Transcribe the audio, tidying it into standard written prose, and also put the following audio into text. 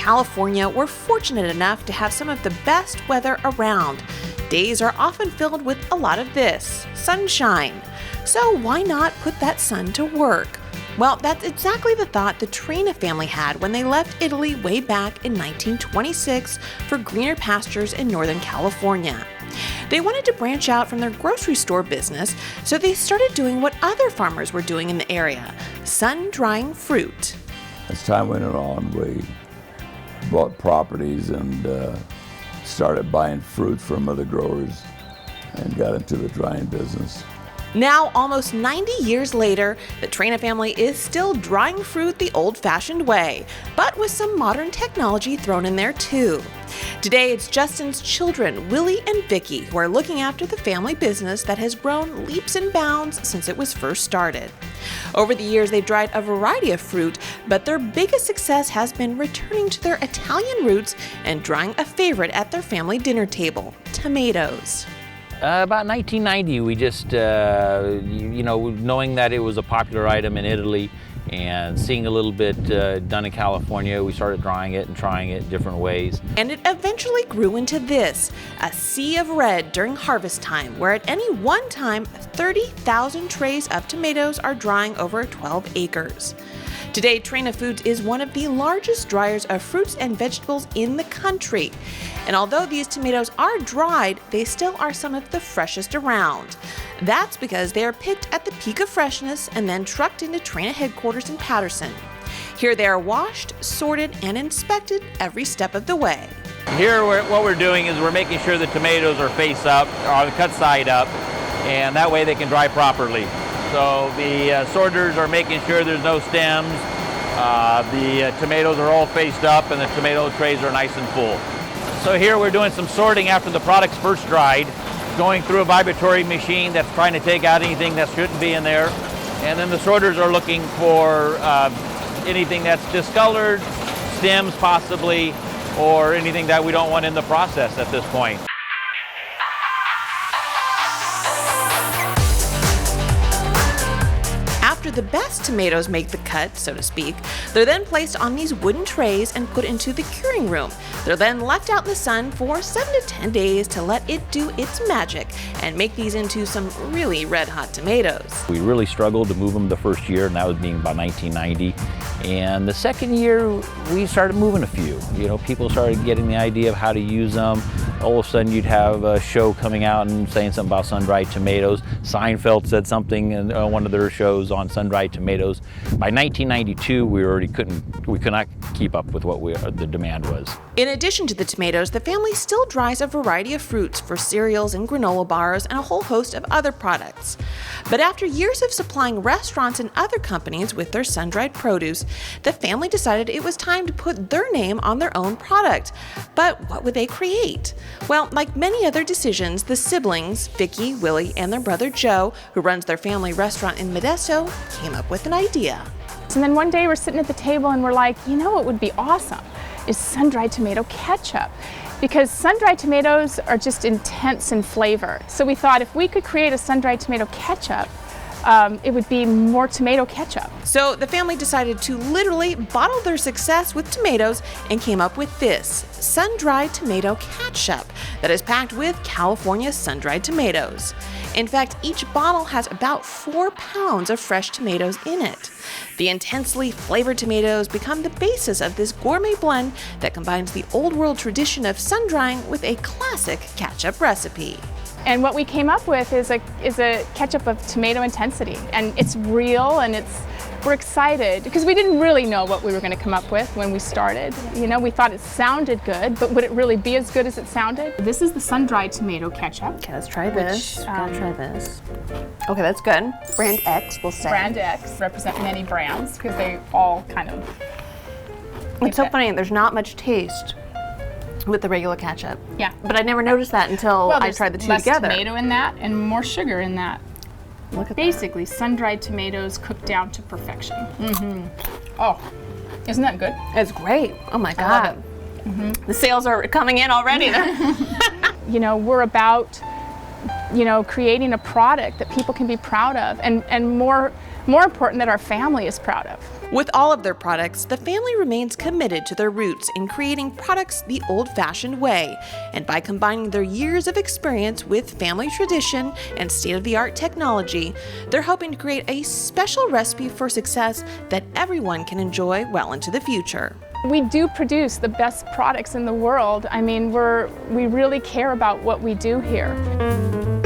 California, we're fortunate enough to have some of the best weather around. Days are often filled with a lot of this, sunshine. So why not put that sun to work? Well, that's exactly the thought the Traina family had when they left Italy way back in 1926 for greener pastures in Northern California. They wanted to branch out from their grocery store business, so they started doing what other farmers were doing in the area, sun-drying fruit. As time went on, we bought properties and started buying fruit from other growers and got into the drying business. Now, almost 90 years later, the Traina family is still drying fruit the old-fashioned way, but with some modern technology thrown in there too. Today, it's Justin's children, Willie and Vicky, who are looking after the family business that has grown leaps and bounds since it was first started. Over the years, they've dried a variety of fruit, but their biggest success has been returning to their Italian roots and drying a favorite at their family dinner table, tomatoes. About 1990, we just, knowing that it was a popular item in Italy and seeing a little bit done in California, we started drying it and trying it different ways. And it eventually grew into this, a sea of red during harvest time, where at any one time, 30,000 trays of tomatoes are drying over 12 acres. Today, Traina Foods is one of the largest dryers of fruits and vegetables in the country. And although these tomatoes are dried, they still are some of the freshest around. That's because they are picked at the peak of freshness and then trucked into Traina headquarters in Patterson. Here they are washed, sorted, and inspected every step of the way. Here, what we're doing is we're making sure the tomatoes are face up, or cut side up, and that way they can dry properly. So the sorters are making sure there's no stems. The tomatoes are all faced up and the tomato trays are nice and full. So here we're doing some sorting after the product's first dried, going through a vibratory machine that's trying to take out anything that shouldn't be in there. And then the sorters are looking for anything that's discolored, stems possibly, or anything that we don't want in the process at this point. After the best tomatoes make the cut, so to speak, they're then placed on these wooden trays and put into the curing room. They're then left out in the sun for 7 to 10 days to let it do its magic and make these into some really red-hot tomatoes. We really struggled to move them the first year, and that was being about 1990. And the second year, we started moving a few. People started getting the idea of how to use them. All of a sudden, you'd have a show coming out and saying something about sun-dried tomatoes. Seinfeld said something in one of their shows on sun-dried tomatoes. By 1992, we could not keep up with what the demand was. In addition to the tomatoes, the family still dries a variety of fruits for cereals and granola bars and a whole host of other products. But after years of supplying restaurants and other companies with their sun-dried produce, the family decided it was time to put their name on their own product. But what would they create? Well, like many other decisions, the siblings, Vicky, Willie, and their brother Joe, who runs their family restaurant in Modesto, came up with an idea. And then one day we're sitting at the table and we're like, what would be awesome is sun-dried tomato ketchup. Because sun-dried tomatoes are just intense in flavor. So we thought if we could create a sun-dried tomato ketchup, it would be more tomato ketchup. So the family decided to literally bottle their success with tomatoes and came up with this, sun-dried tomato ketchup, that is packed with California sun-dried tomatoes. In fact, each bottle has about 4 pounds of fresh tomatoes in it. The intensely flavored tomatoes become the basis of this gourmet blend that combines the old-world tradition of sun-drying with a classic ketchup recipe. And what we came up with is a ketchup of tomato intensity, and it's real, and we're excited because we didn't really know what we were going to come up with when we started. We thought it sounded good, but would it really be as good as it sounded? This is the sun-dried tomato ketchup. Okay, let's try this. Gotta try this. Okay, that's good. Brand X, we'll say. Brand X represent many brands because they all kind of. It's so funny. There's not much taste with the regular ketchup. Yeah. But I never noticed that until I tried the two less together. Tomato in that and more sugar in that. Look at Basically, sun-dried tomatoes cooked down to perfection. Oh, isn't that good? It's great. Oh my God. The sales are coming in already. We're about you know, creating a product that people can be proud of, and more important, that our family is proud of. With all of their products, the family remains committed to their roots in creating products the old-fashioned way. And by combining their years of experience with family tradition and state-of-the-art technology, they're hoping to create a special recipe for success that everyone can enjoy well into the future. We do produce the best products in the world. I mean, we really care about what we do here.